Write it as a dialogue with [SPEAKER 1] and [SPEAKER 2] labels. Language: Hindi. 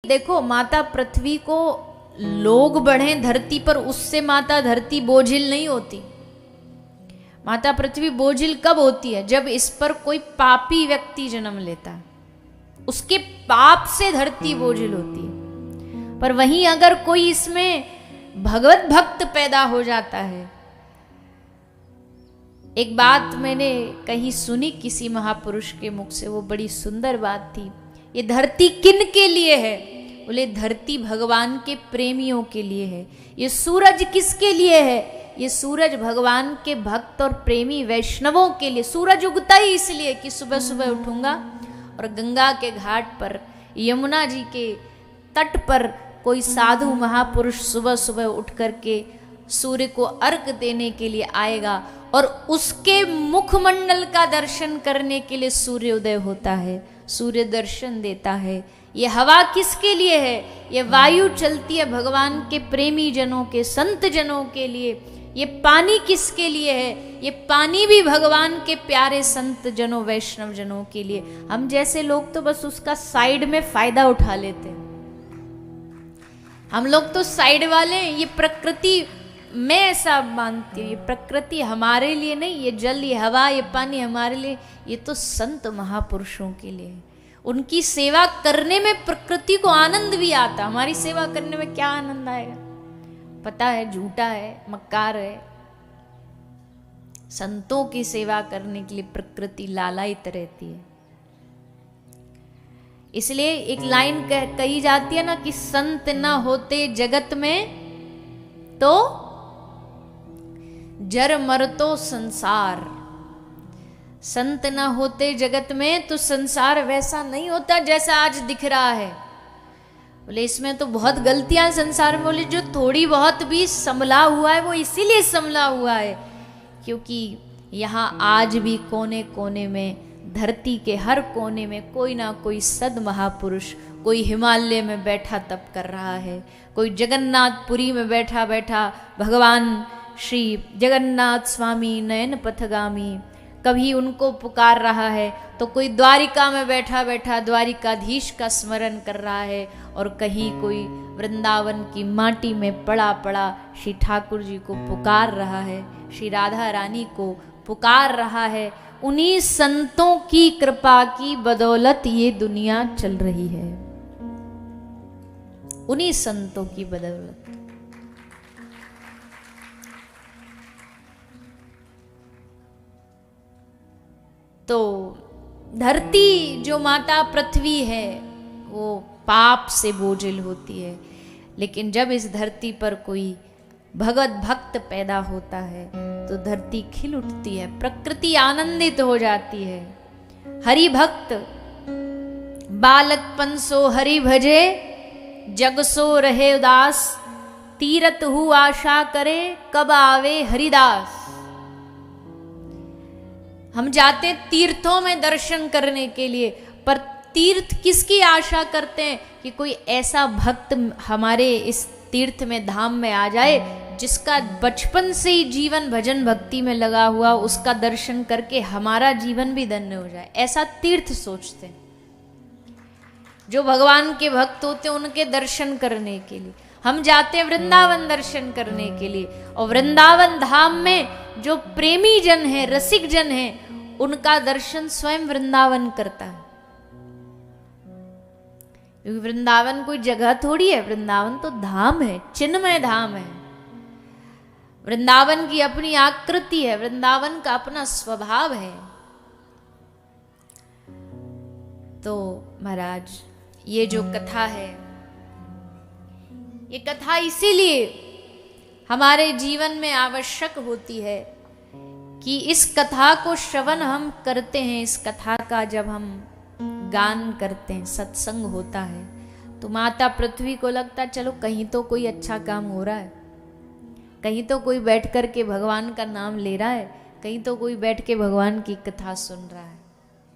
[SPEAKER 1] देखो माता पृथ्वी को लोग बढ़े धरती पर, उससे माता धरती बोझिल नहीं होती। माता पृथ्वी बोझिल कब होती है? जब इस पर कोई पापी व्यक्ति जन्म लेता है, उसके पाप से धरती बोझिल होती है। पर वहीं अगर कोई इसमें भगवत भक्त पैदा हो जाता है। एक बात मैंने कहीं सुनी किसी महापुरुष के मुख से, वो बड़ी सुंदर बात थी। ये धरती किन के लिए है? बोले धरती भगवान के प्रेमियों के लिए है। ये सूरज किसके लिए है? ये सूरज भगवान के भक्त और प्रेमी वैष्णवों के लिए। सूरज उगता ही इसलिए कि सुबह सुबह उठूंगा और गंगा के घाट पर, यमुना जी के तट पर कोई साधु महापुरुष सुबह सुबह उठ करके सूर्य को अर्घ देने के लिए आएगा और उसके मुखमंडल का दर्शन करने के लिए सूर्योदय होता है, सूर्य दर्शन देता है। ये हवा किसके लिए है? ये वायु चलती है भगवान के प्रेमी जनों के, संत जनों के लिए। ये पानी किसके लिए है? ये पानी भी भगवान के प्यारे संत जनों, वैष्णव जनों के लिए। हम जैसे लोग तो बस उसका साइड में फायदा उठा लेते हैं। हम लोग तो साइड वाले हैं। ये प्रकृति, मैं ऐसा मानती हूँ, ये प्रकृति हमारे लिए नहीं, ये जल, ये हवा, ये पानी हमारे लिए, ये तो संत महापुरुषों के लिए है। उनकी सेवा करने में प्रकृति को आनंद भी आता। हमारी सेवा करने में क्या आनंद आएगा? पता है झूठा है, मक्कार है। संतों की सेवा करने के लिए प्रकृति लालायित रहती है। इसलिए एक लाइन कही जाती है ना कि संत न होते जगत में तो जर मरतो संसार। संत न होते जगत में तो संसार वैसा नहीं होता जैसा आज दिख रहा है। बोले इसमें तो बहुत गलतियां संसार में। बोले जो थोड़ी बहुत भी संभला हुआ है वो इसीलिए संभला हुआ है क्योंकि यहाँ आज भी कोने कोने में, धरती के हर कोने में कोई ना कोई सद महापुरुष, कोई हिमालय में बैठा तप कर रहा है, कोई जगन्नाथपुरी में बैठा बैठा भगवान श्री जगन्नाथ स्वामी नयन पथगामी कभी उनको पुकार रहा है, तो कोई द्वारिका में बैठा बैठा द्वारिकाधीश का स्मरण कर रहा है, और कहीं कोई वृंदावन की माटी में पड़ा पड़ा श्री ठाकुर जी को पुकार रहा है, श्री राधा रानी को पुकार रहा है। उन्हीं संतों की कृपा की बदौलत ये दुनिया चल रही है, उन्हीं संतों की बदौलत। तो धरती जो माता पृथ्वी है वो पाप से बोझिल होती है, लेकिन जब इस धरती पर कोई भगवत भक्त पैदा होता है तो धरती खिल उठती है, प्रकृति आनंदित हो जाती है। हरि भक्त बालकपन सो हरि भजे, जग सो रहे उदास, तीरथ हु आशा करे कब आवे हरिदास। हम जाते तीर्थों में दर्शन करने के लिए, पर तीर्थ किसकी आशा करते हैं? कि कोई ऐसा भक्त हमारे इस तीर्थ में, धाम में आ जाए जिसका बचपन से ही जीवन भजन भक्ति में लगा हुआ, उसका दर्शन करके हमारा जीवन भी धन्य हो जाए। ऐसा तीर्थ सोचते हैं। जो भगवान के भक्त होते हैं उनके दर्शन करने के लिए हम जाते हैं वृंदावन दर्शन करने के लिए, और वृंदावन धाम में जो प्रेमी जन है, रसिक जन है, उनका दर्शन स्वयं वृंदावन करता है। क्योंकि वृंदावन कोई जगह थोड़ी है, वृंदावन तो धाम है, चिन्मय धाम है। वृंदावन की अपनी आकृति है, वृंदावन का अपना स्वभाव है। तो महाराज ये जो कथा है, ये कथा इसीलिए हमारे जीवन में आवश्यक होती है कि इस कथा को श्रवण हम करते हैं। इस कथा का जब हम गान करते हैं, सत्संग होता है, तो माता पृथ्वी को लगता है चलो कहीं तो कोई अच्छा काम हो रहा है, कहीं तो कोई बैठ कर के भगवान का नाम ले रहा है, कहीं तो कोई बैठ के भगवान की कथा सुन रहा है।